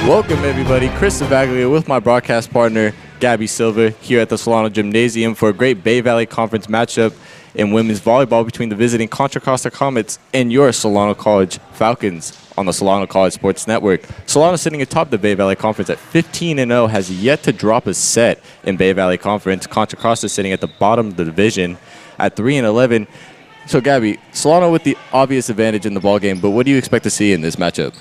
Welcome everybody, Chris Savaglia with my broadcast partner Gabby Silva here at the Solano Gymnasium for a great Bay Valley Conference matchup in women's volleyball between the visiting Contra Costa Comets and your Solano College Falcons on the Solano College Sports Network. Solano sitting atop the Bay Valley Conference at 15-0 has yet to drop a set in Bay Valley Conference. Contra Costa sitting at the bottom of the division at 3-11. So Gabby, Solano with the obvious advantage in the ballgame, but what do you expect to see in this matchup?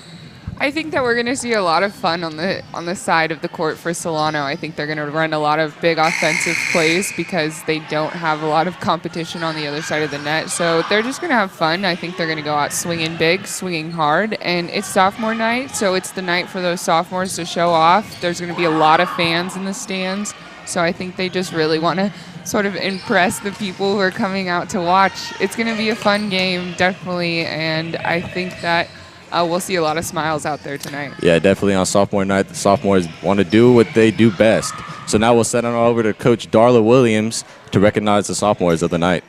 I think that we're going to see a lot of fun on the side of the court for Solano. I think they're going to run a lot of big offensive plays because they don't have a lot of competition on the other side of the net. So they're just going to have fun. I think they're going to go out swinging big, swinging hard. And it's sophomore night, so it's the night for those sophomores to show off. There's going to be a lot of fans in the stands. So I think they just really want to sort of impress the people who are coming out to watch. It's going to be a fun game, definitely. And I think that we'll see a lot of smiles out there tonight. Yeah, definitely on sophomore night. The sophomores want to do what they do best. So now we'll send it on over to Coach Darla Williams to recognize the sophomores of the night.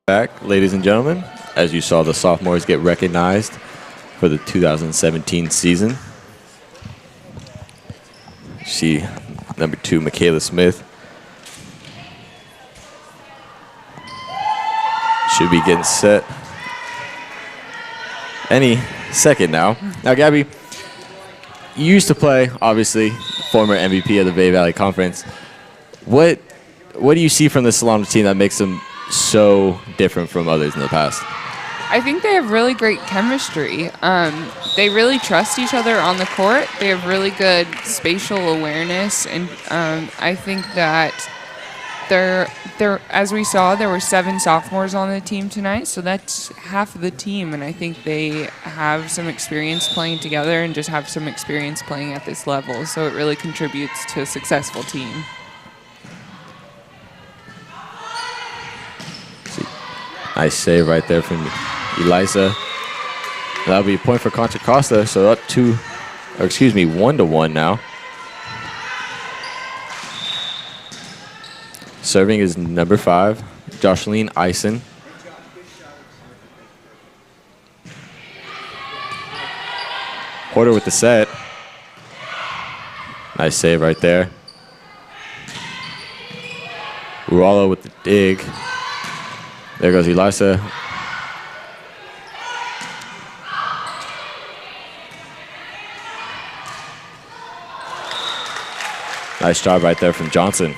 Back, ladies and gentlemen, as you saw the sophomores get recognized for the 2017 season. See number 2, Michaela Smith. Should be getting set any second now. Now, Gabby, you used to play, obviously, former MVP of the Bay Valley Conference. What do you see from the Solano team that makes them so different from others in the past? I think they have really great chemistry. They really trust each other on the court. They have really good spatial awareness, and I think that they're as we saw, there were 7 sophomores on the team tonight, so that's half of the team, and I think they have some experience playing together and just have some experience playing at this level, so it really contributes to a successful team. Nice save right there from Eliza. That'll be a point for Contra Costa, so up 2-0 Or excuse me, 1-1 now. Serving is number 5, Jocelyn Eisen. Porter with the set. Nice save right there. Rualo with the dig. There goes Elisa. Nice job right there from Johnson.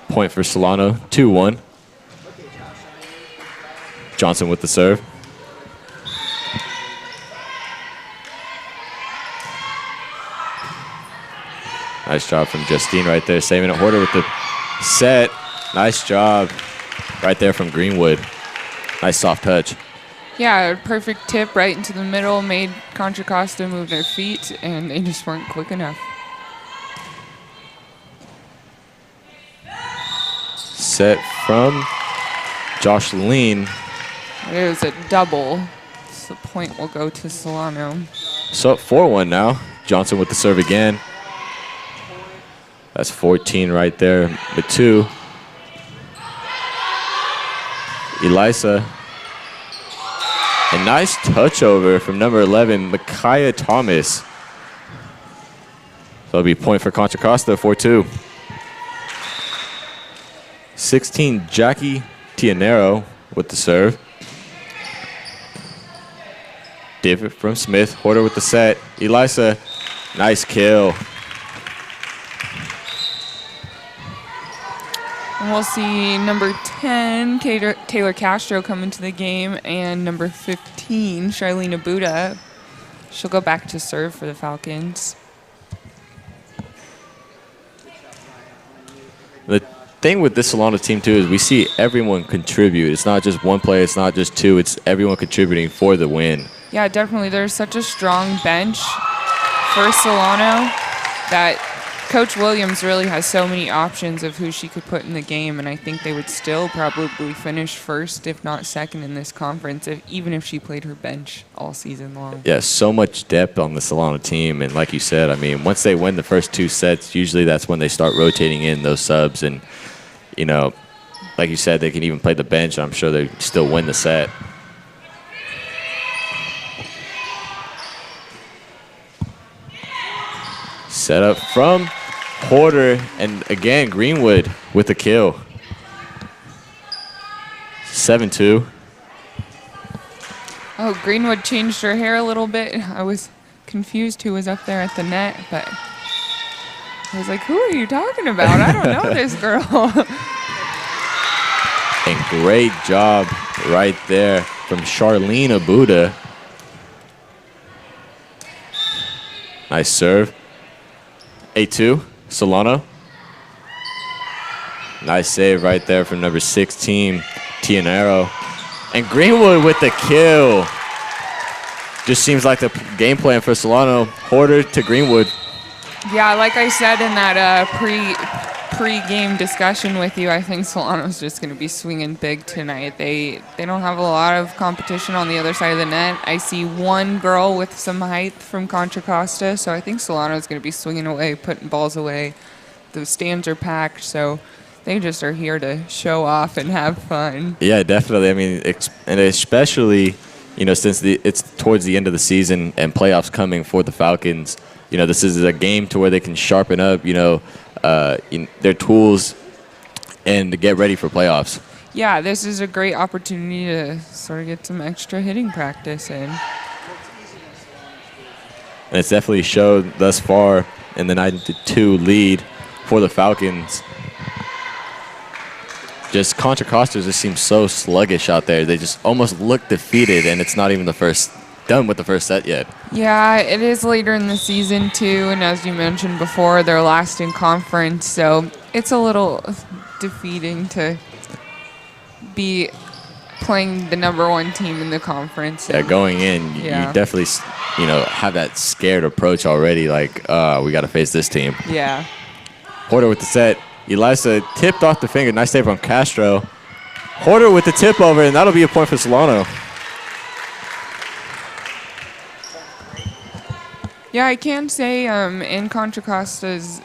Point for Solano, 2-1. Johnson with the serve. Nice job from Justine right there, saving it. Horder with the set. Nice job right there from Greenwood. Nice soft touch. Yeah, perfect tip right into the middle, made Contra Costa move their feet, and they just weren't quick enough. Set from Jocelyn. It was a double, so the point will go to Solano. So 4-1 now. Johnson with the serve again. That's 14 right there, but 2. Elisa. A nice touch over from number 11, Micaiah Thomas. So it'll be a point for Contra Costa, 4-2. 16, Jackie Tianero with the serve. Div from Smith. Horder with the set. Elisa, nice kill. And we'll see number 10, Taylor Castro, come into the game, and number 15, Charlene Abuda. She'll go back to serve for the Falcons. The thing with this Solano team, too, is we see everyone contribute. It's not just one player. It's not just 2. It's everyone contributing for the win. Yeah, definitely. There's such a strong bench for Solano that Coach Williams really has so many options of who she could put in the game, and I think they would still probably finish first, if not second, in this conference, even if she played her bench all season long. Yeah, so much depth on the Solano team, and like you said, I mean, once they win the first 2 sets, usually that's when they start rotating in those subs, and, you know, like you said, they can even play the bench, and I'm sure they still win the set. Set up from Porter, and again, Greenwood with the kill. 7-2. Oh, Greenwood changed her hair a little bit. I was confused who was up there at the net, but I was like, who are you talking about? I don't know this girl. And great job right there from Charlene Abuda. Nice serve. 8-2. Solano. Nice save right there from number 16, Tianero. And Greenwood with the kill. Just seems like the game plan for Solano. Horder to Greenwood. Yeah, like I said in that pre-game discussion with you, I think Solano's just going to be swinging big tonight. They don't have a lot of competition on the other side of the net. I see one girl with some height from Contra Costa, so I think Solano's going to be swinging away, putting balls away. The stands are packed, so they just are here to show off and have fun. Yeah, definitely. I mean, and especially, you know, since it's towards the end of the season and playoffs coming for the Falcons, you know, this is a game to where they can sharpen up, you know, their tools and to get ready for playoffs. Yeah, this is a great opportunity to sort of get some extra hitting practice in. And it's definitely showed thus far in the 9-2 lead for the Falcons. Just Contra Costa just seems so sluggish out there. They just almost look defeated, and it's not even done with the first set yet. Yeah, it is later in the season too, and as you mentioned before, they're last in conference, so it's a little defeating to be playing the #1 team in the conference. Yeah, going in, Yeah. you definitely, you know, have that scared approach already, like, we got to face this team. Yeah. Horder with the set. Elisa tipped off the finger. Nice save from Castro. Horder with the tip over, and that'll be a point for Solano. Yeah, I can say in Contra Costa's,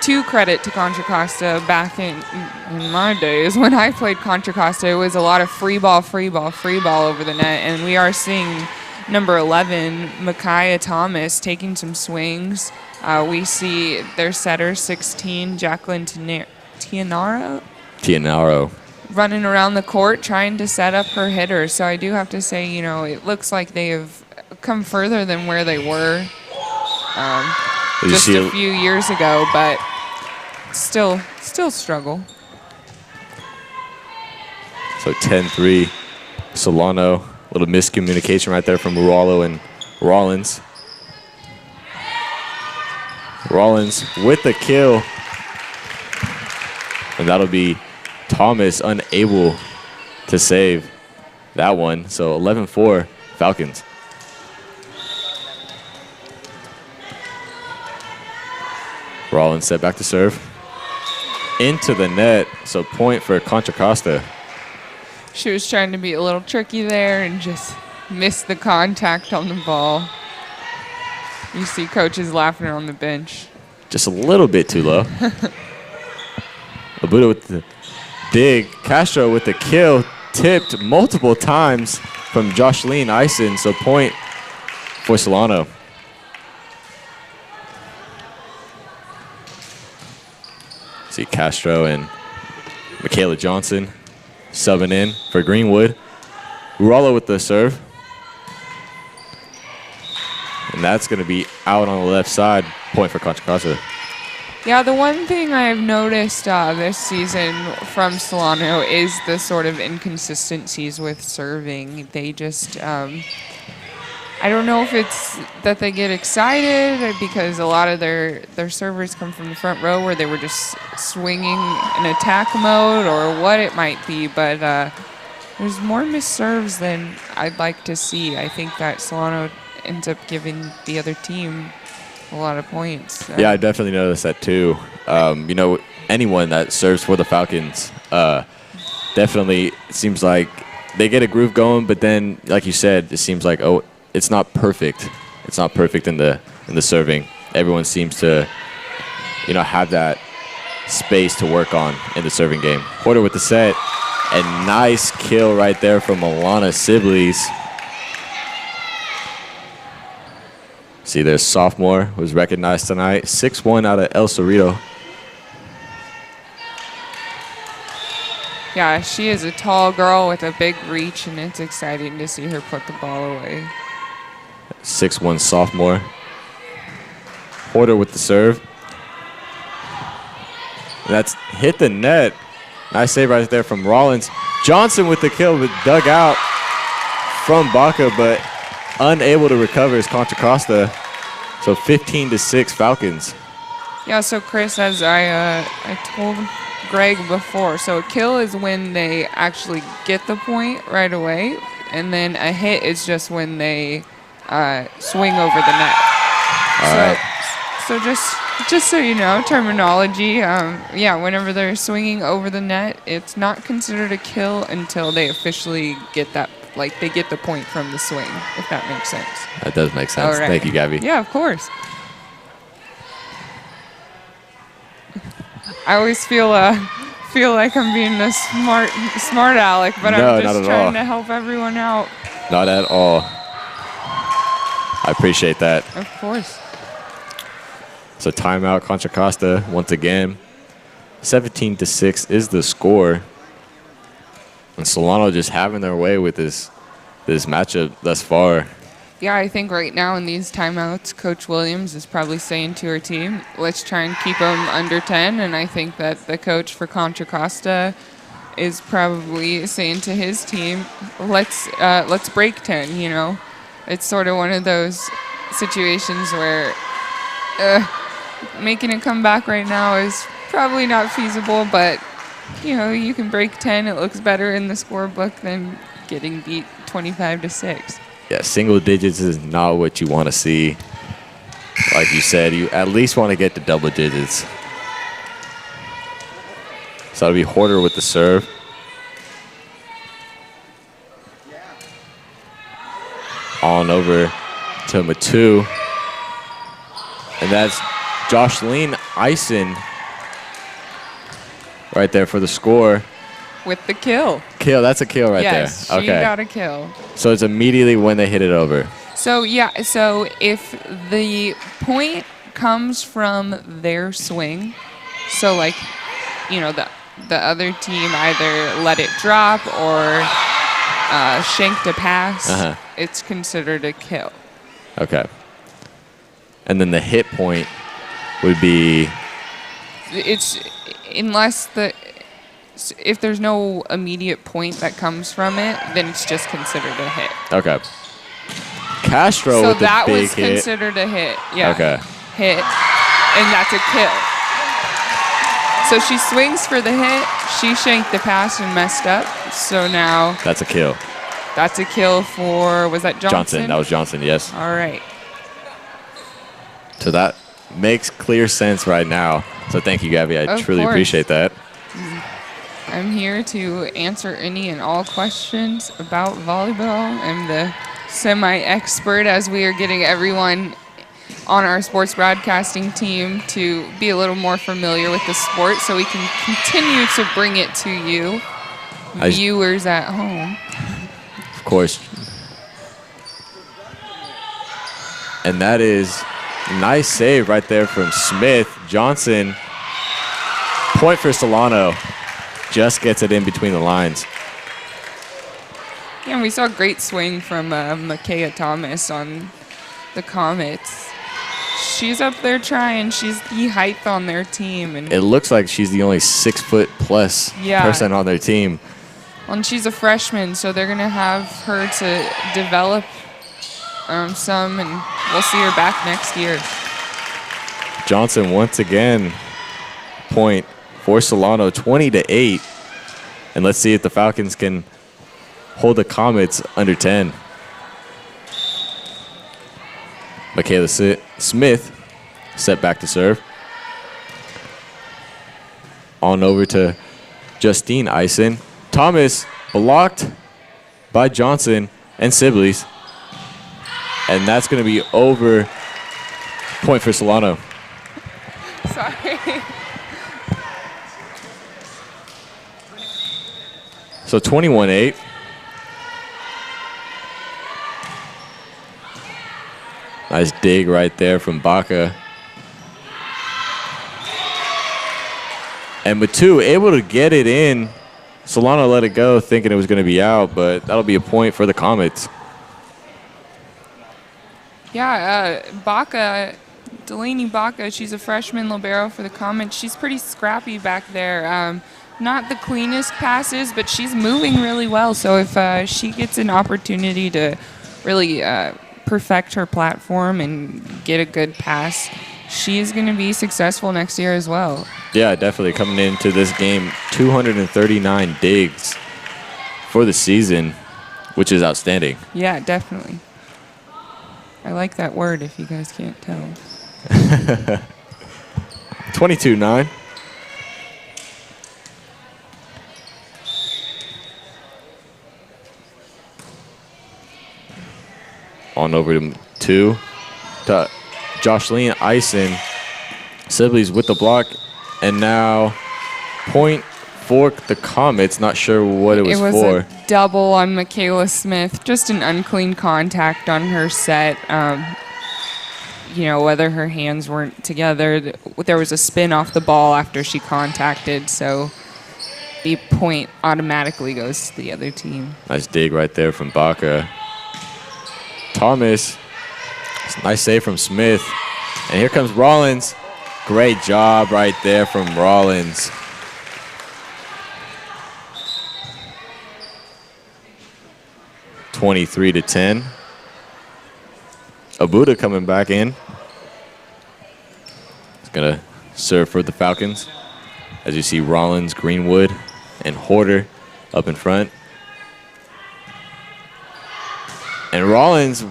to credit to Contra Costa, back in my days when I played Contra Costa, it was a lot of free ball over the net. And we are seeing number 11, Micaiah Thomas, taking some swings. We see their setter, 16, Jacqueline Tianaro. running around the court trying to set up her hitter. So I do have to say, you know, it looks like they have come further than where they were just a few years ago, but still struggle. So 10-3, Solano. A little miscommunication right there from Rualo and Rollins. Rollins with the kill. And that'll be Thomas unable to save that one. So 11-4 Falcons. Rollins set back to serve. Into the net, so point for Contra Costa. She was trying to be a little tricky there and just missed the contact on the ball. You see coaches laughing on the bench. Just a little bit too low. Abuda with the dig. Castro with the kill. Tipped multiple times from Jocelyn Eisen, so point for Solano. See Castro and Michaela Johnson subbing in for Greenwood. Urala with the serve. And that's going to be out on the left side. Point for Contra Costa. Yeah, the one thing I've noticed this season from Solano is the sort of inconsistencies with serving. They just, I don't know if it's that they get excited because a lot of their servers come from the front row where they were just swinging in attack mode or what it might be, but there's more missed serves than I'd like to see. I think that Solano ends up giving the other team a lot of points. So. Yeah, I definitely noticed that too. You know, anyone that serves for the Falcons definitely seems like they get a groove going, but then, like you said, it seems like, oh, it's not perfect. It's not perfect in the serving. Everyone seems to, you know, have that space to work on in the serving game. Porter with the set, and nice kill right there from Alana Sibley's. See, their sophomore was recognized tonight. 6'1" out of El Cerrito. Yeah, she is a tall girl with a big reach, and it's exciting to see her put the ball away. 6'1" sophomore. Porter with the serve. And that's hit the net. Nice save right there from Rollins. Johnson with the kill, but dug out from Baca, but unable to recover is Contra Costa. So 15-6 Falcons. Yeah, so Chris, as I told Greg before, so a kill is when they actually get the point right away, and then a hit is just when they swing over the net. All right. So just so you know, terminology, yeah, whenever they're swinging over the net, it's not considered a kill until they officially get that, like they get the point from the swing, if that makes sense. That does make sense. Right. Thank you, Gabby. Yeah, of course. I always feel like I'm being a smart aleck, but No, I'm just not at trying all. to help everyone out. Not at all. I appreciate that. Of course. So timeout, Contra Costa once again. 17-6 is the score. And Solano just having their way with this matchup thus far. Yeah, I think right now in these timeouts, Coach Williams is probably saying to her team, let's try and keep them under 10. And I think that the coach for Contra Costa is probably saying to his team, let's break 10, you know. It's sort of one of those situations where making a comeback right now is probably not feasible, but, you know, you can break 10. It looks better in the scorebook than getting beat 25-6. Yeah, single digits is not what you want to see. Like you said, you at least want to get to double digits. So it'll be Horter with the serve. On over to Matu. And that's Jocelyn Eisen right there for the score. With the kill. Kill, that's a kill right there. Yes, she got a kill. So it's immediately when they hit it over. So, yeah, so if the point comes from their swing, so like, you know, the other team either let it drop or shanked a pass, it's considered a kill. Okay. And then the hit point would be... It's unless if there's no immediate point that comes from it, then it's just considered a hit. Okay. Castro so with the that big was hit. considered a hit. Yeah. Okay. Hit, and that's a kill. So she swings for the hit. She shanked the pass and messed up. So now that's a kill. That's a kill for, was that Johnson? That was Johnson, yes. All right. So that makes clear sense right now. So thank you, Gabby. I truly appreciate that. I'm here to answer any and all questions about volleyball. I'm the semi-expert as we are getting everyone on our sports broadcasting team to be a little more familiar with the sport so we can continue to bring it to you, viewers at home. Of course. And that is a nice save right there from Smith. Johnson, point for Solano, just gets it in between the lines. Yeah, and we saw a great swing from Makaya Thomas on the Comets. She's up there trying. She's the height on their team. And it looks like she's the only 6-foot-plus person on their team. And she's a freshman, so they're going to have her to develop some, and we'll see her back next year. Johnson once again, point for Solano, 20-8. And let's see if the Falcons can hold the Comets under 10. Michaela Smith set back to serve. On over to Justine Eisen. Thomas blocked by Johnson and Sibley's. And that's going to be over. Point for Solano. Sorry. So 21-8. Nice dig right there from Baca. And Matu able to get it in. Solano let it go thinking it was going to be out, but that'll be a point for the Comets. Yeah, Baca, Delaney Baca, she's a freshman libero for the Comets. She's pretty scrappy back there. Not the cleanest passes, but she's moving really well. So if she gets an opportunity to really perfect her platform and get a good pass, she is going to be successful next year as well. Yeah, definitely. Coming into this game, 239 digs for the season, which is outstanding. Yeah, definitely. I like that word if you guys can't tell. 22-9. On over to Jocelyn Eisen. Sibley's with the block. And now point for the Comets. Not sure what it was for. It was a double on Michaela Smith. Just an unclean contact on her set. You know, whether her hands weren't together. There was a spin off the ball after she contacted. So the point automatically goes to the other team. Nice dig right there from Baca. Thomas. Nice save from Smith. And here comes Rollins. Great job right there from Rollins. (23-10). Abuda coming back in. He's gonna serve for the Falcons. As you see, Rollins, Greenwood, and Horter up in front. And Rollins,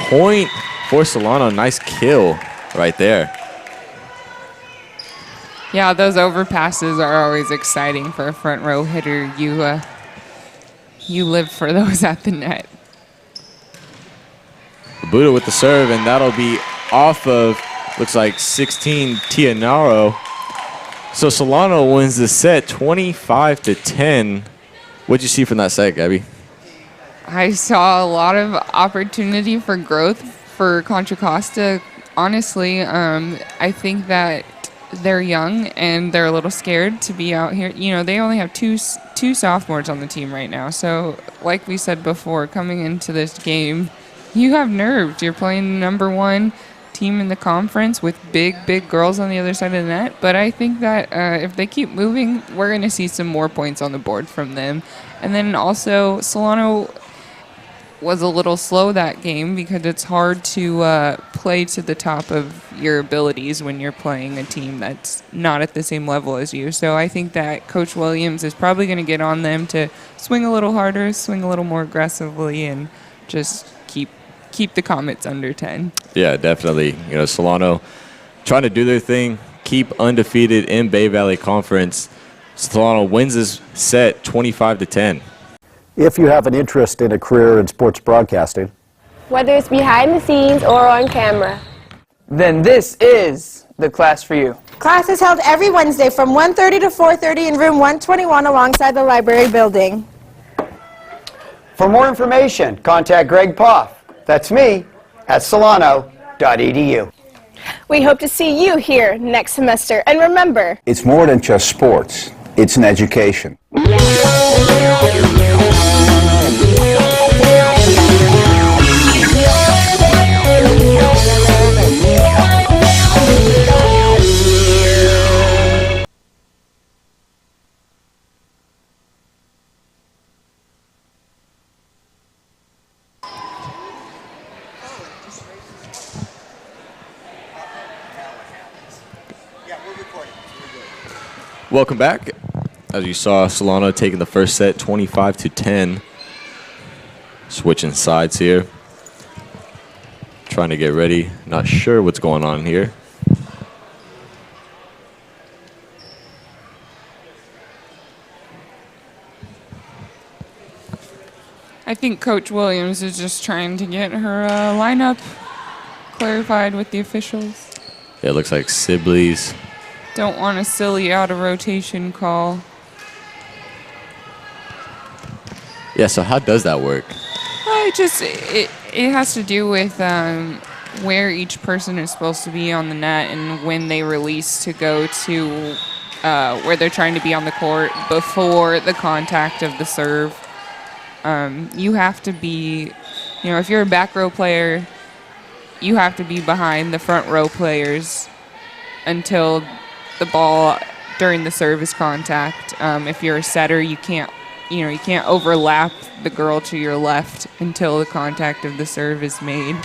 point for Solano. Nice kill right there. Yeah, those overpasses are always exciting for a front row hitter. You live for those at the net. Buddha with the serve, and that'll be off of Looks like 16 Tianaro. So Solano wins the set 25-10. What'd you see from that set, Gabby? I saw a lot of opportunity for growth for Contra Costa. Honestly, I think that they're young and they're a little scared to be out here. You know, they only have two sophomores on the team right now. So, like we said before, coming into this game, you have nerves. You're playing the #1 team in the conference with big girls on the other side of the net. But I think that if they keep moving, we're going to see some more points on the board from them. And then also, Solano was a little slow that game because it's hard to play to the top of your abilities when you're playing a team that's not at the same level as you. So I think that Coach Williams is probably going to get on them to swing a little harder, swing a little more aggressively, and just keep the Comets under 10. Yeah, definitely. You know, Solano trying to do their thing, keep undefeated in Bay Valley Conference. Solano wins this set 25-10. If you have an interest in a career in sports broadcasting, whether it's behind the scenes or on camera, then this is the class for you. Class is held every Wednesday from 1:30 to 4:30 in room 121 alongside the library building. For more information, contact Greg Poff. That's me at solano.edu. we hope to see you here next semester. And remember, it's more than just sports. It's an education. Welcome back. As you saw, Solano taking the first set 25-10. Switching sides here. Trying to get ready. Not sure what's going on here. I think Coach Williams is just trying to get her lineup clarified with the officials. Yeah, it looks like Sibley's. Don't want a silly out of rotation call. Yeah, so how does that work? It has to do with where each person is supposed to be on the net and when they release to go to where they're trying to be on the court before the contact of the serve. You have to be, if you're a back row player, you have to be behind the front row players until the ball during the serve is contact. If you're a setter, you can't overlap the girl to your left until the contact of the serve is made.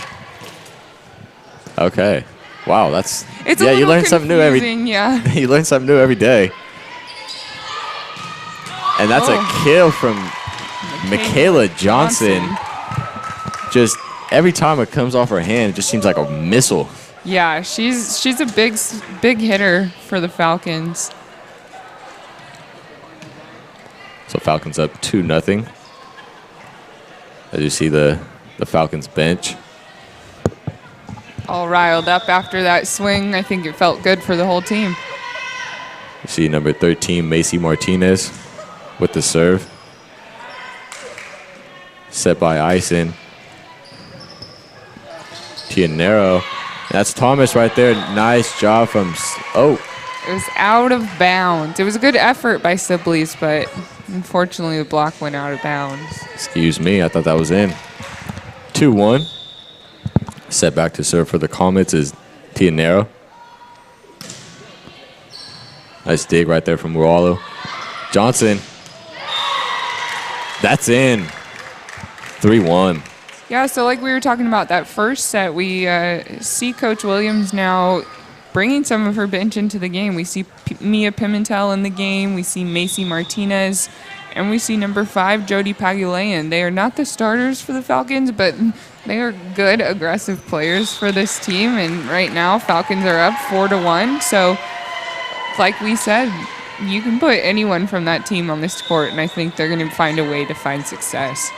Okay. Wow, that's you learn something new you learn something new every day. And that's a kill from Michaela Johnson. Just every time it comes off her hand, it just seems like a missile. Yeah, she's a big hitter for the Falcons. So Falcons up 2-0. As you see the Falcons bench. All riled up after that swing. I think it felt good for the whole team. You see number 13, Macy Martinez with the serve. Set by Ison. Tianero. That's Thomas right there. Nice job from... It was out of bounds. It was a good effort by Sibley's, but unfortunately the block went out of bounds. Excuse me, I thought that was in. 2-1. Set back to serve for the Comets is Tianero. Nice dig right there from Wallo. Johnson. That's in. 3-1. Yeah, so like we were talking about that first set, we see Coach Williams now bringing some of her bench into the game. We see Mia Pimentel in the game. We see Macy Martinez. And we see number 5, Jody Pagulayan. They are not the starters for the Falcons, but they are good, aggressive players for this team. And right now, Falcons are up 4-1. So, like we said, you can put anyone from that team on this court, and I think they're going to find a way to find success.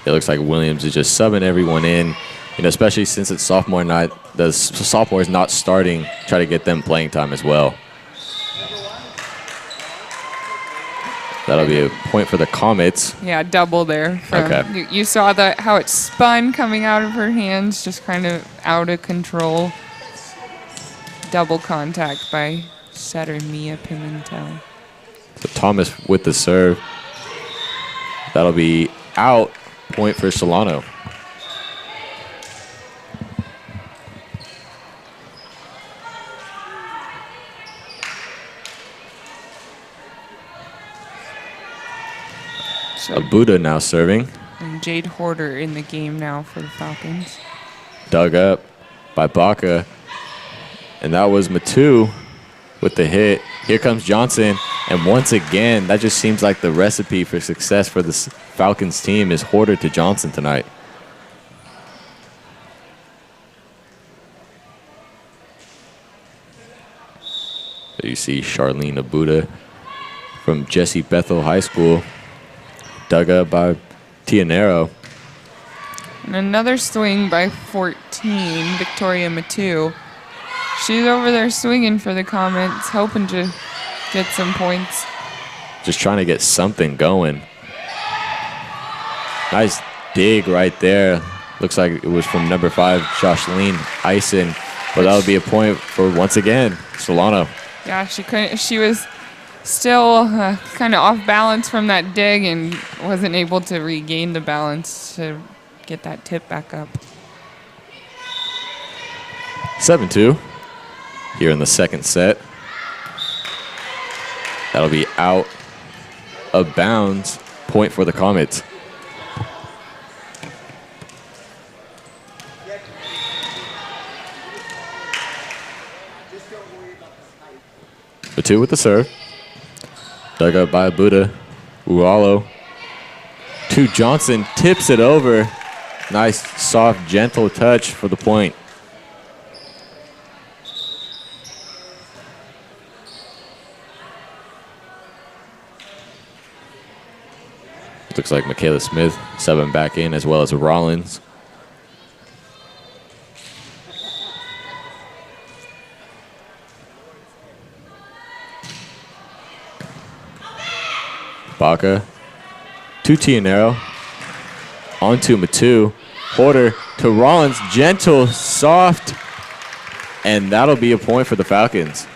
It looks like Williams is just subbing everyone in. especially since it's sophomore night, the sophomores not starting, try to get them playing time as well. That'll be a point for the Comets. Yeah, double there. Okay. You saw how it spun coming out of her hands, just kind of out of control. Double contact by setter Mia Pimentel. So Thomas with the serve. That'll be out. Point for Solano. So Abuda now serving. and Jade Horder in the game now for the Falcons. Dug up by Baca. And that was Matu with the hit. Here comes Johnson. And once again, that just seems like the recipe for success for this Falcons team is Horder to Johnson tonight. There you see Charlene Abuda from Jesse Bethel High School. Dug up by Tianero. And another swing by 14, Victoria Matu. She's over there swinging for the Comets, hoping to get some points. Just trying to get something going. Nice dig right there. Looks like it was from number 5, Jocelyn Eisen. But that would be a point for, once again, Solano. Yeah, she was still kind of off balance from that dig and wasn't able to regain the balance to get that tip back up. 7-2 here in the second set. That'll be out of bounds. Point for the Comets. Batu with the serve. Dug up by Buddha. Ualo. To Johnson. Tips it over. Nice, soft, gentle touch for the point. Looks like Michaela Smith 7 back in, as well as Rollins. Baca to Tianero. Onto Matu. Porter to Rollins. Gentle, soft. And that'll be a point for the Falcons.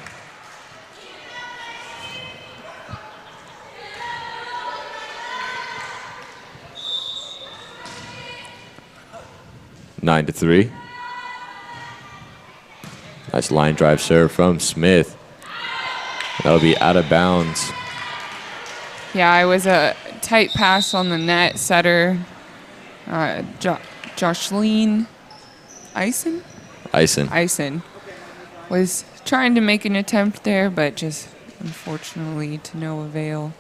Nine to 3. Nice line drive serve from Smith. That'll be out of bounds. Yeah, it was a tight pass on the net. Setter Jocelyn Eisen? Eisen was trying to make an attempt there, but just unfortunately to no avail.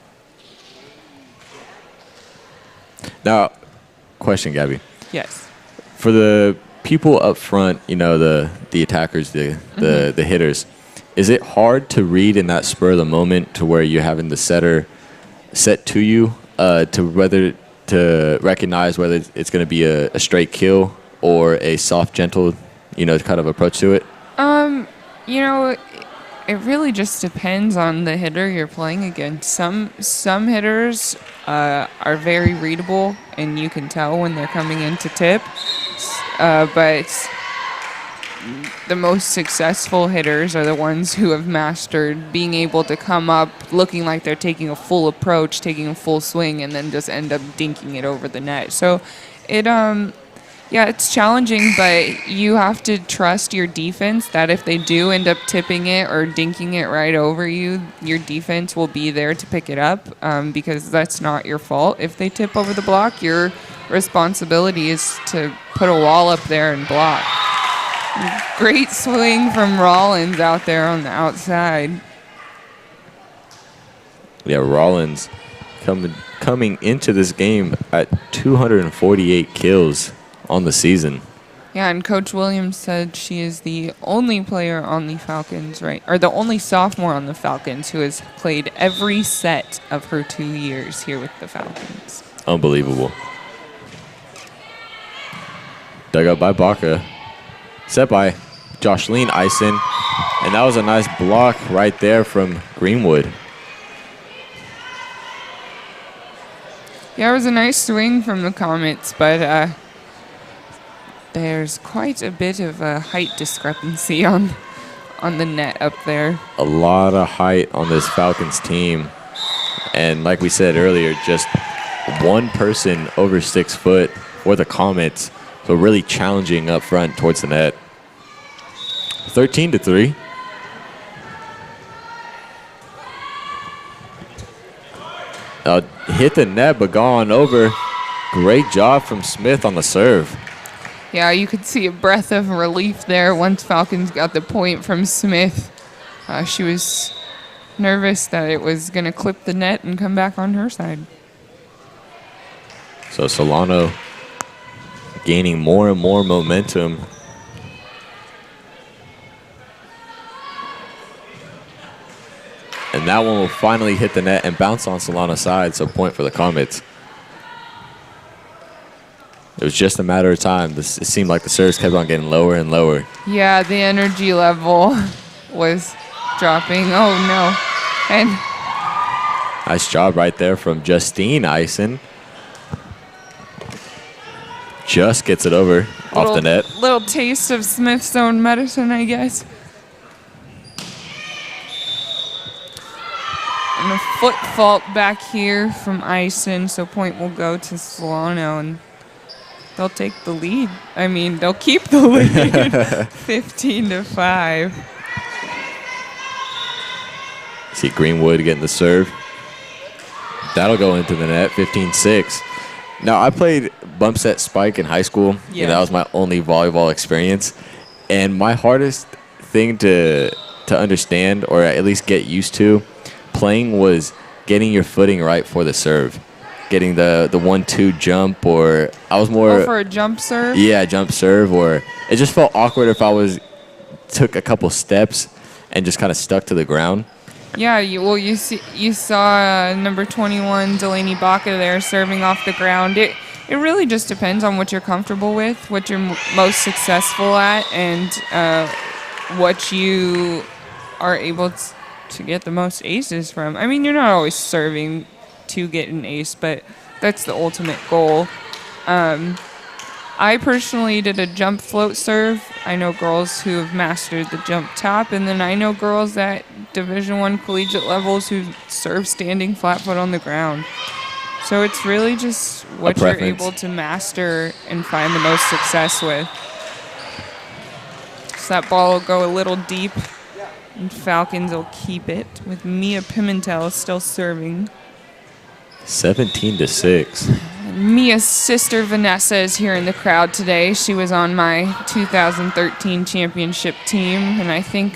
Now, question, Gabby. Yes. For the people up front, the attackers, the hitters, is it hard to read in that spur of the moment to where you're having the setter set to you to recognize whether it's going to be a straight kill or a soft, gentle, kind of approach to it? It really just depends on the hitter you're playing against. Some hitters are very readable, and you can tell when they're coming in to tip. But the most successful hitters are the ones who have mastered being able to come up looking like they're taking a full approach, taking a full swing, and then just end up dinking it over the net. So it's challenging, but you have to trust your defense that if they do end up tipping it or dinking it right over you, your defense will be there to pick it up because that's not your fault. If they tip over the block, your responsibility is to put a wall up there and block. Great swing from Rollins out there on the outside. Yeah, Rollins coming into this game at 248 kills on the season. Yeah, and Coach Williams said she is the only player on the Falcons, or the only sophomore on the Falcons who has played every set of her 2 years here with the Falcons. Unbelievable. Dug up by Baca. Set by Joshleen Eisen. And that was a nice block right there from Greenwood. Yeah, it was a nice swing from the Comets, but there's quite a bit of a height discrepancy on the net up there. A lot of height on this Falcons team. And like we said earlier, just one person over 6 foot for the Comets. So really challenging up front towards the net. 13-3. Hit the net, but gone over. Great job from Smith on the serve. Yeah, you could see a breath of relief there once Falcons got the point from Smith. She was nervous that it was going to clip the net and come back on her side. So Solano gaining more and more momentum. And that one will finally hit the net and bounce on Solano's side, so point for the Comets. It was just a matter of time. It seemed like the serves kept on getting lower and lower. Yeah, the energy level was dropping. Oh, no. And nice job right there from Justine Eisen. Just gets it over off the net. Little taste of Smith's own medicine, I guess. And a foot fault back here from Eisen, so point will go to Solano, and they'll take the lead. I mean, they'll keep the lead. 15-5. See Greenwood getting the serve. That'll go into the net, 15-6. Now, I played bump set spike in high school. Yeah. That was my only volleyball experience. And my hardest thing to understand, or at least get used to, playing was getting your footing right for the serve. Getting the 1-2 jump, or I was more... Oh, for a jump serve? Yeah, jump serve, or it just felt awkward if I took a couple steps and just kind of stuck to the ground. Yeah, you saw number 21 Delaney Baca there serving off the ground. It really just depends on what you're comfortable with, what you're most successful at, and what you are able to get the most aces from. I mean, you're not always serving to get an ace, but that's the ultimate goal. I personally did a jump float serve. I know girls who have mastered the jump top, and then I know girls at Division I collegiate levels who serve standing flat foot on the ground. So it's really just what you're able to master and find the most success with. So that ball will go a little deep, and Falcons will keep it with Mia Pimentel still serving. 17-6. Mia's sister Vanessa is here in the crowd today. She was on my 2013 championship team, and I think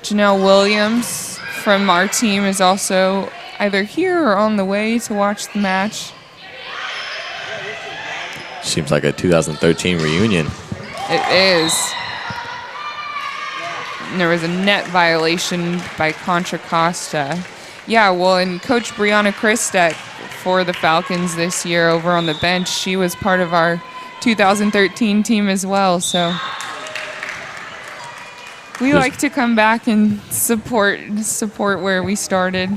Janelle Williams from our team is also either here or on the way to watch the match. Seems like a 2013 reunion. It is. And there was a net violation by Contra Costa. Yeah, well, and Coach Brianna Christek for the Falcons this year over on the bench, she was part of our 2013 team as well, so we like to come back and support where we started.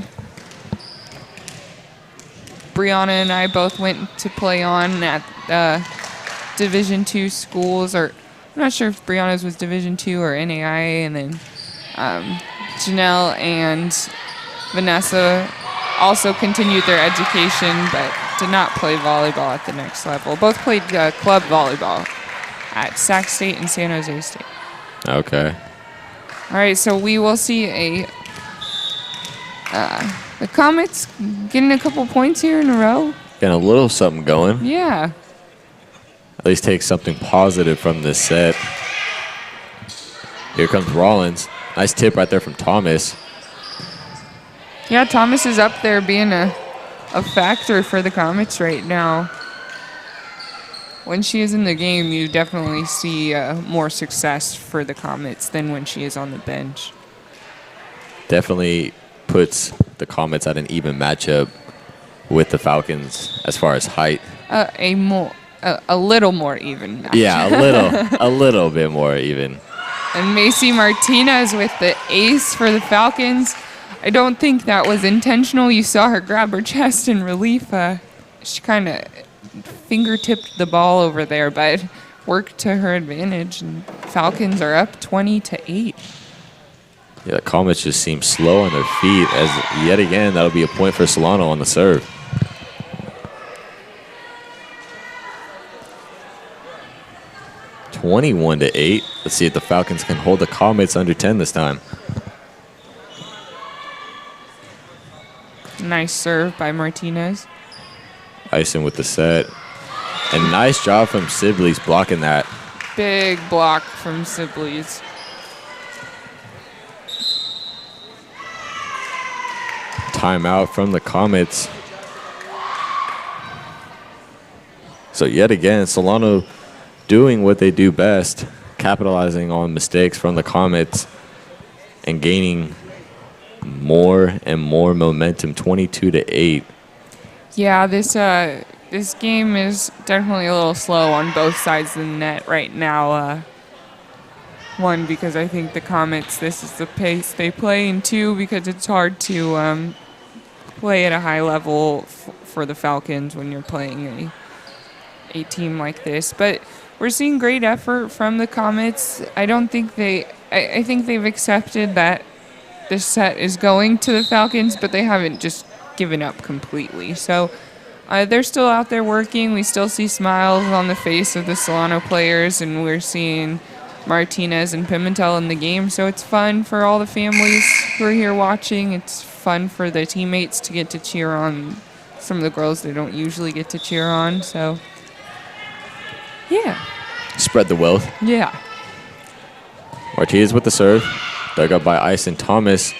Brianna and I both went to play on at Division II schools, or I'm not sure if Brianna's was Division II or NAIA, and then Janelle and Vanessa also continued their education but did not play volleyball at the next level. Both played club volleyball at Sac State and San Jose State. Okay. All right, so we will see the Comets getting a couple points here in a row. Getting a little something going. Yeah. At least take something positive from this set. Here comes Rollins. Nice tip right there from Thomas. Yeah, Thomas is up there being a factor for the Comets right now. When she is in the game, you definitely see more success for the Comets than when she is on the bench. Definitely puts the Comets at an even matchup with the Falcons as far as height. A a little more even match. Yeah, a little bit more even. And Macy Martinez with the ace for the Falcons. I don't think that was intentional. You saw her grab her chest in relief. She kind of fingertipped the ball over there, but worked to her advantage. And Falcons are up 20-8. Yeah, the Comets just seem slow on their feet as yet again that'll be a point for Solano on the serve. (21-8). Let's see if the Falcons can hold the Comets under 10 this time. Nice serve by Martinez. Ison with the set. And nice job from Sibley's blocking that. Big block from Sibley's. Timeout from the Comets. So yet again, Solano doing what they do best, capitalizing on mistakes from the Comets and gaining more and more momentum, 22-8. Yeah, this game is definitely a little slow on both sides of the net right now. One, because I think the Comets, this is the pace they play, and two, because it's hard to play at a high level for the Falcons when you're playing a team like this. But we're seeing great effort from the Comets. I think they've accepted that this set is going to the Falcons, but they haven't just given up completely. So they're still out there working. We still see smiles on the face of the Solano players, and we're seeing Martinez and Pimentel in the game. So it's fun for all the families who are here watching. It's fun for the teammates to get to cheer on some of the girls they don't usually get to cheer on. So yeah. Spread the wealth. Yeah. Martinez with the serve. Dug up by Ison Thomas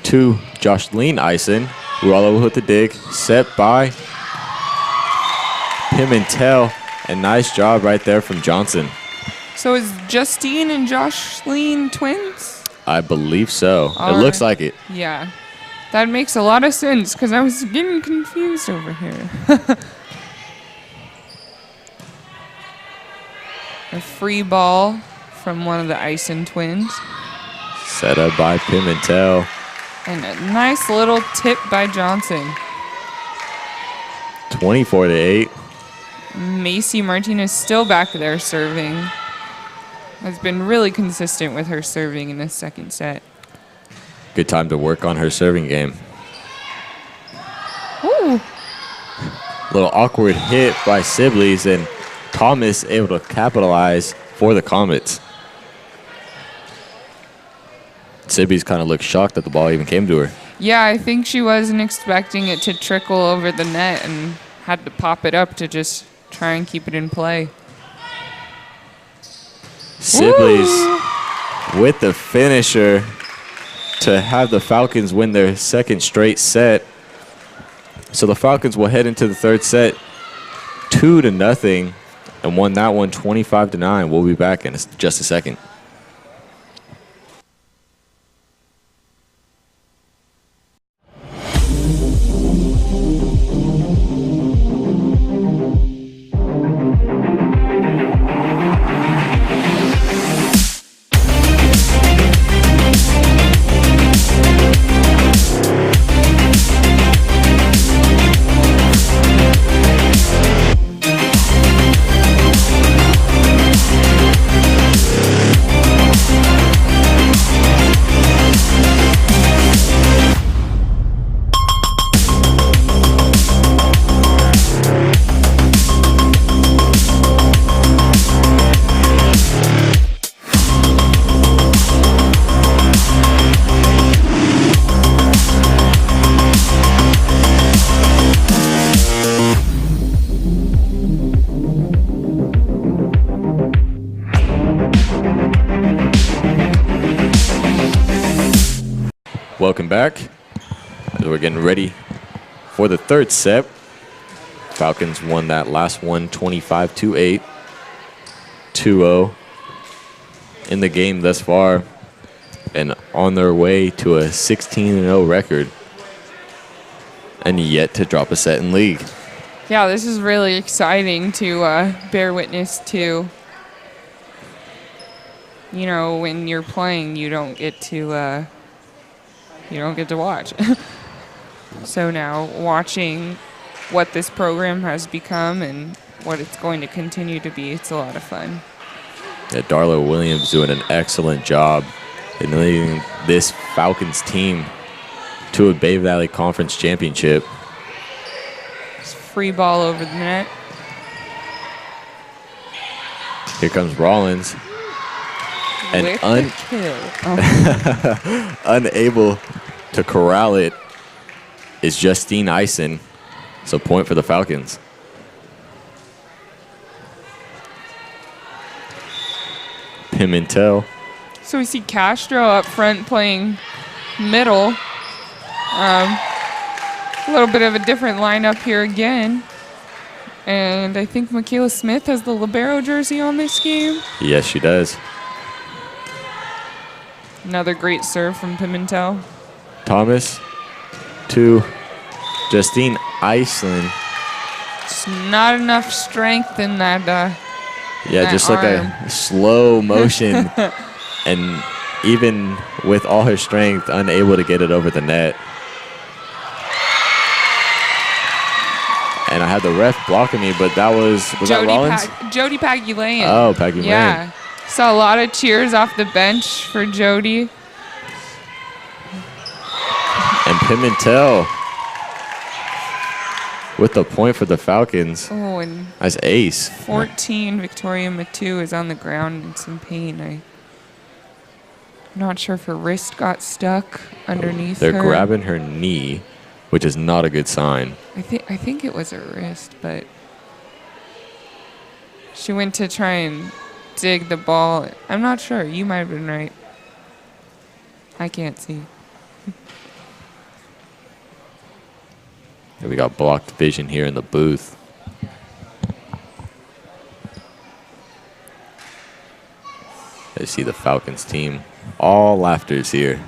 to Joshleen Ison. Rualo with the dig. Set by Pimentel. And nice job right there from Johnson. So is Justine and Joshleen twins? I believe so. All it looks right. like it. Yeah. That makes a lot of sense because I was getting confused over here. A free ball from one of the Ison twins. Set up by Pimentel. And a nice little tip by Johnson. 24-8. Macy Martinez still back there serving. Has been really consistent with her serving in this second set. Good time to work on her serving game. Ooh. Little awkward hit by Sibley's, and Thomas able to capitalize for the Comets. Sibley's kind of looked shocked that the ball even came to her. Yeah, I think she wasn't expecting it to trickle over the net and had to pop it up to just try and keep it in play. Sibley's with the finisher to have the Falcons win their second straight set. So the Falcons will head into the third set 2-0 and won that one 25-9. We'll be back in just a second. Welcome back. As we're getting ready for the third set. Falcons won that last one 25-8. 2-0 in the game thus far and on their way to a 16-0 record and yet to drop a set in league. Yeah, this is really exciting to bear witness to. You know, when you're playing, you don't get to watch. So now watching what this program has become and what it's going to continue to be, it's a lot of fun. Yeah, Darla Williams doing an excellent job in leading this Falcons team to a Bay Valley Conference championship. Just free ball over the net. Here comes Rollins. And With the kill. Oh. unable to corral it is Justine Eisen. So point for the Falcons. Pimentel. So we see Castro up front playing middle. A little bit of a different lineup here again. And I think Michaela Smith has the libero jersey on this game. Yes, she does. Another great serve from Pimentel. Thomas to Justine Iceland. Just not enough strength in that. Yeah, just like arm. a slow motion. And even with all her strength, unable to get it over the net. And I had the ref blocking me, but that was that Rollins? Jody Pagulayan. Oh, Pagulayan. Yeah. Saw a lot of cheers off the bench for Jody. And Pimentel with the point for the Falcons. Oh, and Nice ace. 14, Victoria Matu is on the ground in some pain. I'm not sure if her wrist got stuck underneath They're her. grabbing her knee, which is not a good sign. I think it was her wrist, but she went to try and dig the ball. I'm not sure. You might have been right. I can't see. We got blocked vision here in the booth. I see the Falcons team. All laughters here.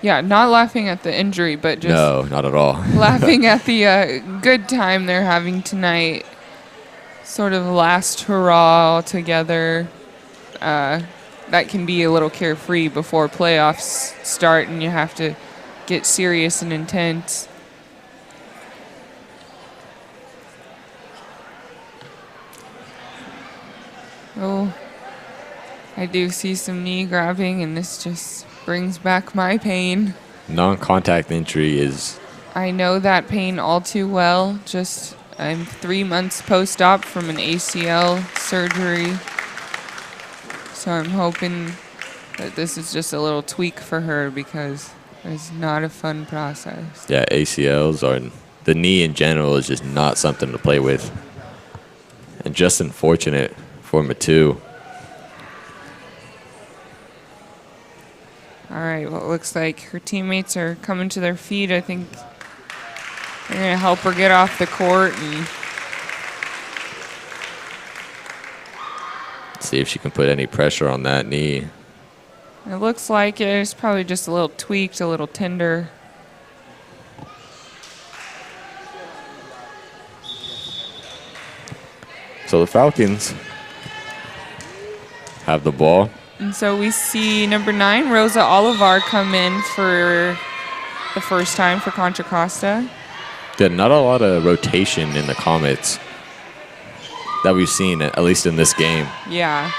Yeah, not laughing at the injury, but just No, not at all. laughing at the good time they're having tonight. Sort of last hurrah all together. That can be a little carefree before playoffs start and you have to get serious and intense. Oh, I do see some knee grabbing, and this just brings back my pain. Non-contact injury is... I know that pain all too well. I'm 3 months post-op from an ACL surgery. So I'm hoping that this is just a little tweak for her because it's not a fun process. Yeah, ACLs are... The knee in general is just not something to play with. And just unfortunate for Matu. All right, well, it looks like her teammates are coming to their feet. I think they're going to help her get off the court and see if she can put any pressure on that knee. it looks like it's probably just a little tweaked, a little tender. So the Falcons have the ball. And so we see number 9, Rosa Olivar, come in for the first time for Contra Costa. Yeah, not a lot of rotation in the Comets that we've seen, at least in this game. Yeah,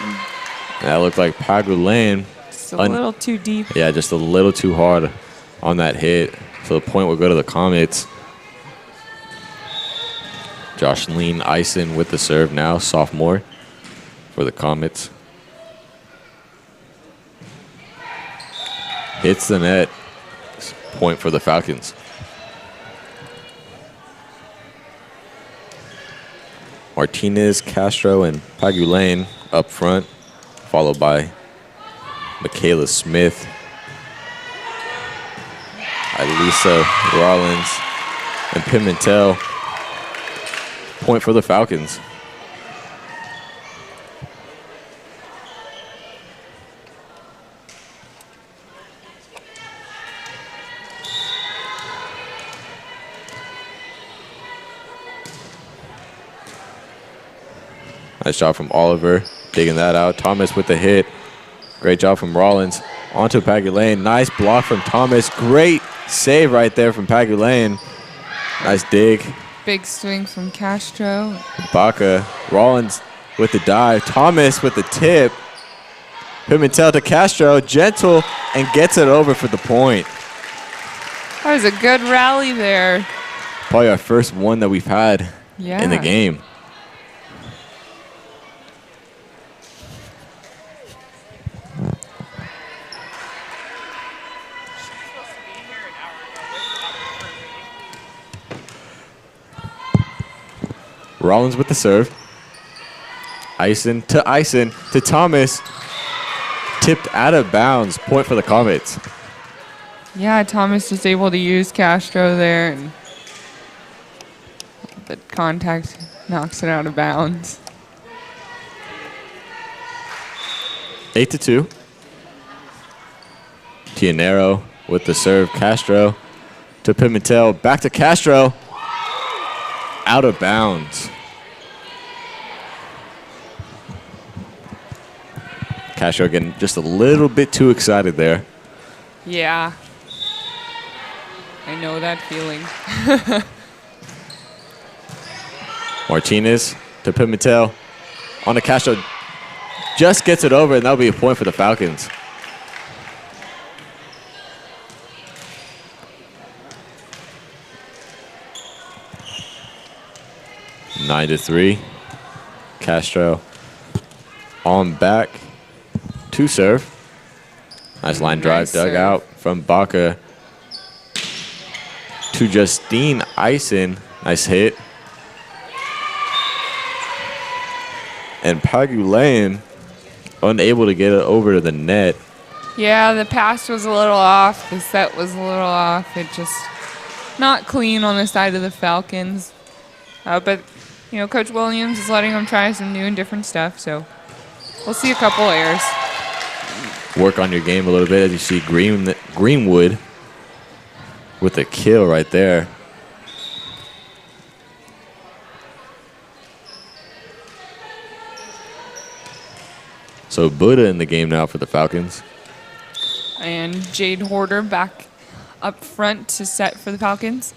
And that looked like Pagulayan. it's a little too deep. Yeah, just a little too hard on that hit. So the point will go to the Comets. Jocelyn Eisen with the serve now, sophomore for the Comets. Hits the net. Point for the Falcons. Martinez, Castro, and Pagulayan up front, followed by Michaela Smith, Elisa Rollins, and Pimentel. Point for the Falcons. Nice job from Oliver, digging that out. Thomas with the hit. Great job from Rollins. Onto Pagulayan. Nice block from Thomas. Great save right there from Pagulayan. Nice dig. Big swing from Castro. Baca. Rollins with the dive. Thomas with the tip. Pimentel to Castro. Gentle, and gets it over for the point. That was a good rally there. Probably our first one that we've had in the game. Rollins with the serve. Ison to Thomas. Tipped out of bounds. Point for the Comets. Yeah, Thomas was able to use Castro there, and the contact knocks it out of bounds. 8-2. Tianero with the serve. Castro to Pimentel. Back to Castro. Out of bounds. Castro getting just a little bit too excited there. Yeah. I know that feeling. Martinez to Pimentel. On to Castro. Just gets it over, and that'll be a point for the Falcons. 9-3. Castro on back to serve. Nice line drive dug out from Baca to Justine Ison. Nice hit. And Pagulayan unable to get it over to the net. Yeah, the pass was a little off. The set was a little off. It just not clean on the side of the Falcons. But, you know, Coach Williams is letting them try some new and different stuff. So we'll see a couple errors. Work on your game a little bit as you see Greenwood with a kill right there. So Buddha in the game now for the Falcons. And Jade Horder back up front to set for the Falcons.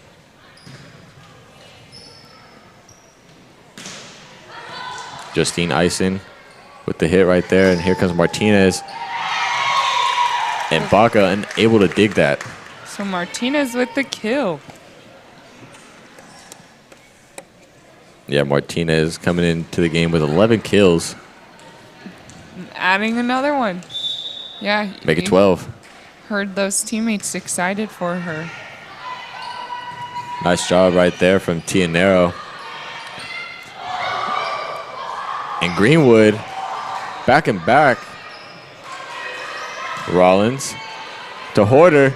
Justine Ison with the hit right there. And here comes Martinez. And Baca unable to dig that. So Martinez with the kill. Yeah, Martinez coming into the game with 11 kills. Adding another one. Yeah. Make it 12. Heard those teammates excited for her. Nice job right there from Tianero. And Greenwood back and back. Rollins to Horder.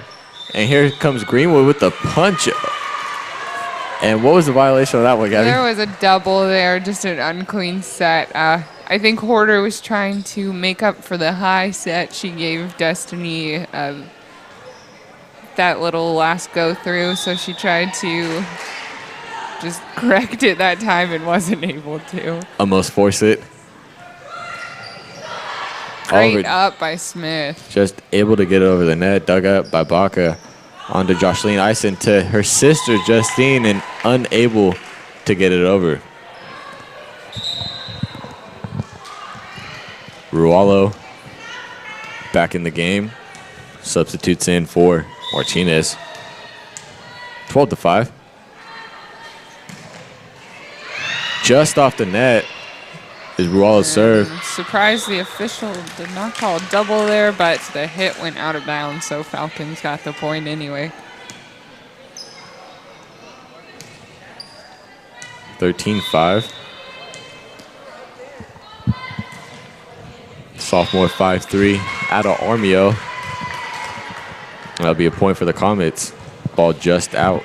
And here comes Greenwood with the punch. And what was the violation of that one, Gabby? There was a double there, just an unclean set. I think Horder was trying to make up for the high set she gave Destiny that little last go through, so she tried to just correct it that time and wasn't able to. Almost force it. Great up by Smith. Just able to get it over the net. Dug up by Baca. On to Jocelyn Ison to her sister Justine, and unable to get it over. Rualo back in the game. Substitutes in for Martinez. 12-5. Just off the net is Rualo's serve. Surprised the official did not call a double there, but the hit went out of bounds, so Falcons got the point anyway. 13-5. Sophomore 5-3 out of Armio. That'll be a point for the Comets. Ball just out.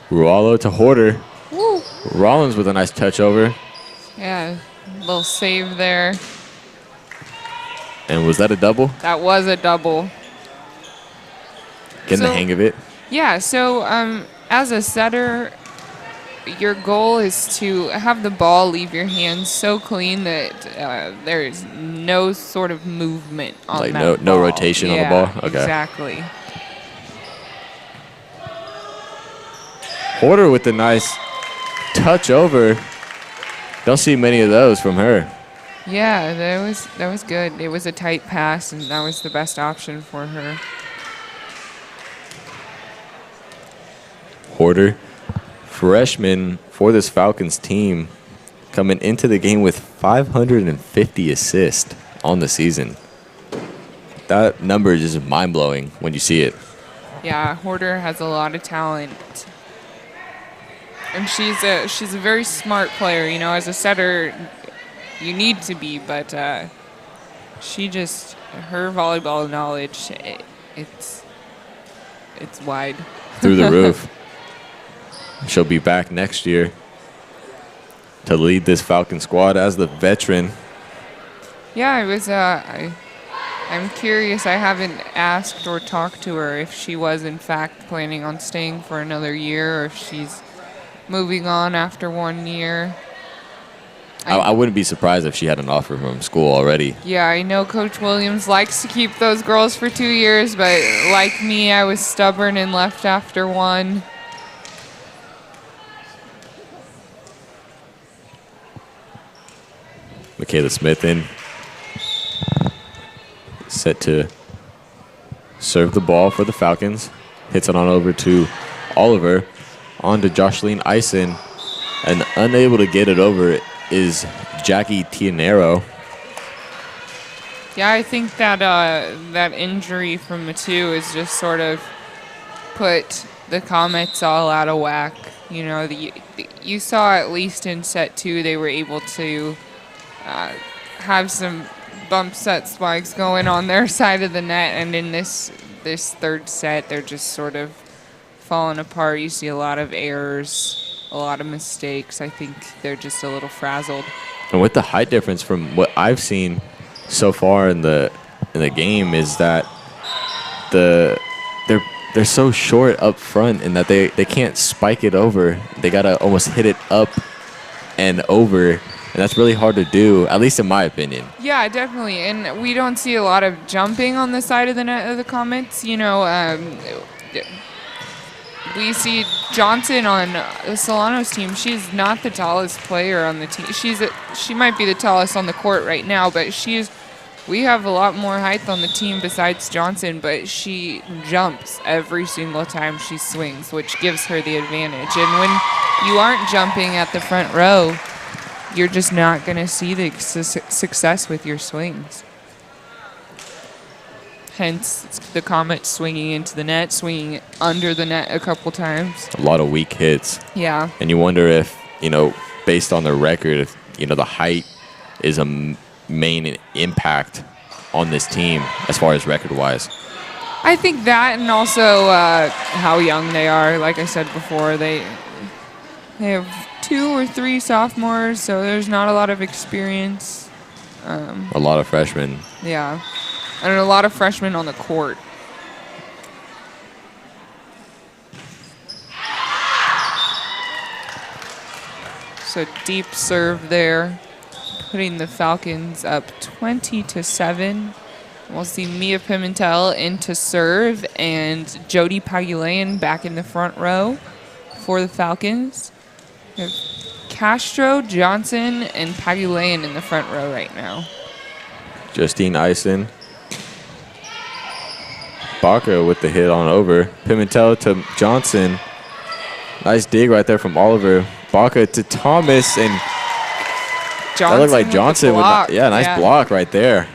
Rualo to Horder. Woo. Rollins with a nice touch over. Yeah, little save there. And was that a double? That was a double. Getting the hang of it. Yeah, so as a setter, your goal is to have the ball leave your hands so clean that there is no sort of movement on Like that no ball. rotation on the ball? Okay. Exactly. Porter with the nice touch over. Don't see many of those from her. Yeah, that was good. It was a tight pass, and that was the best option for her. Porter, freshman for this Falcons team, coming into the game with 550 assists on the season. That number is just mind-blowing when you see it. Yeah, Horder has a lot of talent. And she's a very smart player. You know, as a setter, you need to be, but her volleyball knowledge, it's wide. Through the roof. She'll be back next year to lead this Falcon squad as the veteran. Yeah, I'm curious. I haven't asked or talked to her if she was in fact planning on staying for another year or if she's moving on after 1 year. I wouldn't be surprised if she had an offer from school already. Yeah, I know Coach Williams likes to keep those girls for 2 years, but like me, I was stubborn and left after 1. Michaela Smith in. Set to serve the ball for the Falcons. Hits it on over to Oliver. On to Jocelyn Eisen. And unable to get it over is Jackie Tianero. Yeah, I think that that injury from Matu has just sort of put the Comets all out of whack. You know, you saw at least in set 2 they were able to have some bump set spikes going on their side of the net, and in this third set they're just sort of falling apart. You see a lot of errors, a lot of mistakes. I think they're just a little frazzled. And with the height difference from what I've seen so far in the game is that they're so short up front in that they can't spike it over. They gotta almost hit it up and over, and that's really hard to do, at least in my opinion. Yeah, definitely. And we don't see a lot of jumping on the side of the net of the Comets. You know, we see Johnson on Solano's team. She's not the tallest player on the team. She might be the tallest on the court right now, but we have a lot more height on the team besides Johnson, but she jumps every single time she swings, which gives her the advantage. And when you aren't jumping at the front row, you're just not going to see the success with your swings. Hence, the Comets swinging into the net, swinging under the net a couple times. A lot of weak hits. Yeah. And you wonder if, based on their record, if, the height is a main impact on this team as far as record-wise. I think that, and also how young they are. Like I said before, they have 2 or 3 sophomores, so there's not a lot of experience. A lot of freshmen. Yeah. And a lot of freshmen on the court. So deep serve there, putting the Falcons up 20-7. We'll see Mia Pimentel in to serve and Jody Pagulayan back in the front row for the Falcons. We have Castro, Johnson, and Pagulayan in the front row right now. Justine Eisen. Baca with the hit on over. Pimentel to Johnson. Nice dig right there from Oliver. Baca to Thomas, and Johnson that looked like Johnson. Nice block right there.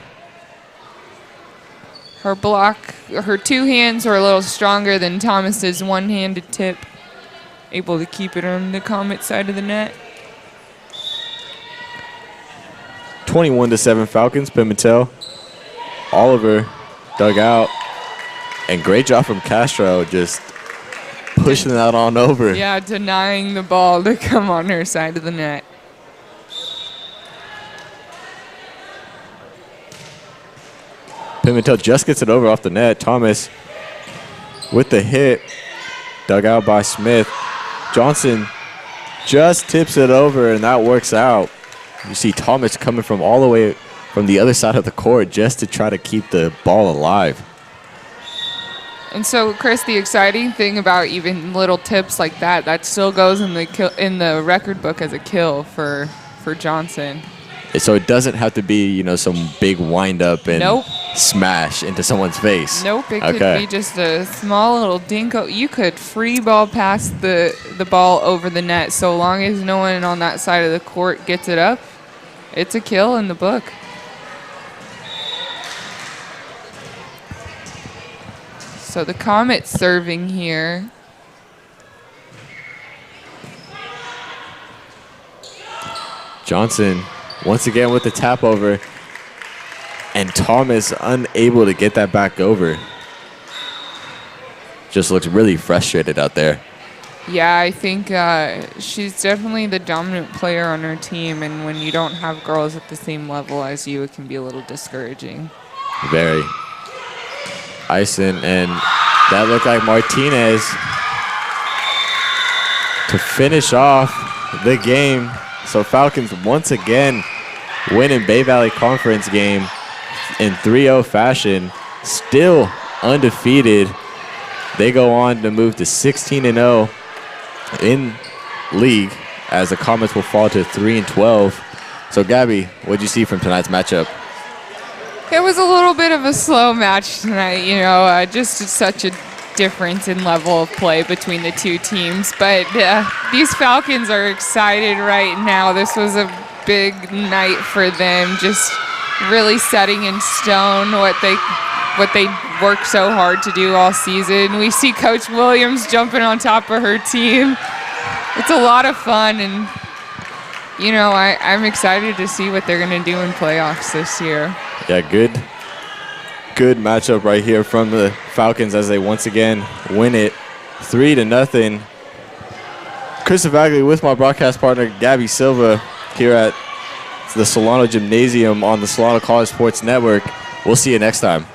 Her block, her 2 hands were a little stronger than Thomas's one-handed tip. Able to keep it on the Comet side of the net. 21-7 Falcons. Pimentel. Oliver dug out. And great job from Castro, just pushing that on over. Yeah, denying the ball to come on her side of the net. Pimentel just gets it over off the net. Thomas with the hit. Dug out by Smith. Johnson just tips it over, and that works out. You see Thomas coming from all the way from the other side of the court just to try to keep the ball alive. And so, Chris, the exciting thing about even little tips like that still goes in the record book as a kill for Johnson. So it doesn't have to be, some big wind-up and Nope. smash into someone's face. Nope, it could be just a small little dinko. You could free ball pass the ball over the net so long as no one on that side of the court gets it up. It's a kill in the book. So the Comets serving here. Johnson once again with the tap over, and Thomas unable to get that back over. Just looks really frustrated out there. Yeah, I think she's definitely the dominant player on her team, and when you don't have girls at the same level as you, it can be a little discouraging. Very. Ison, and that looked like Martinez to finish off the game. So Falcons once again winning Bay Valley Conference game in 3-0 fashion, still undefeated. They go on to move to 16-0 in league as the Comets will fall to 3-12. So Gabby, what did you see from tonight's matchup? It was a little bit of a slow match tonight, just such a difference in level of play between the two teams. But these Falcons are excited right now. This was a big night for them, just really setting in stone what they worked so hard to do all season. We see Coach Williams jumping on top of her team. It's a lot of fun, and I'm excited to see what they're going to do in playoffs this year. Yeah, good matchup right here from the Falcons as they once again win it 3-0. Chris Evaglia with my broadcast partner Gabby Silva here at the Solano Gymnasium on the Solano College Sports Network. We'll see you next time.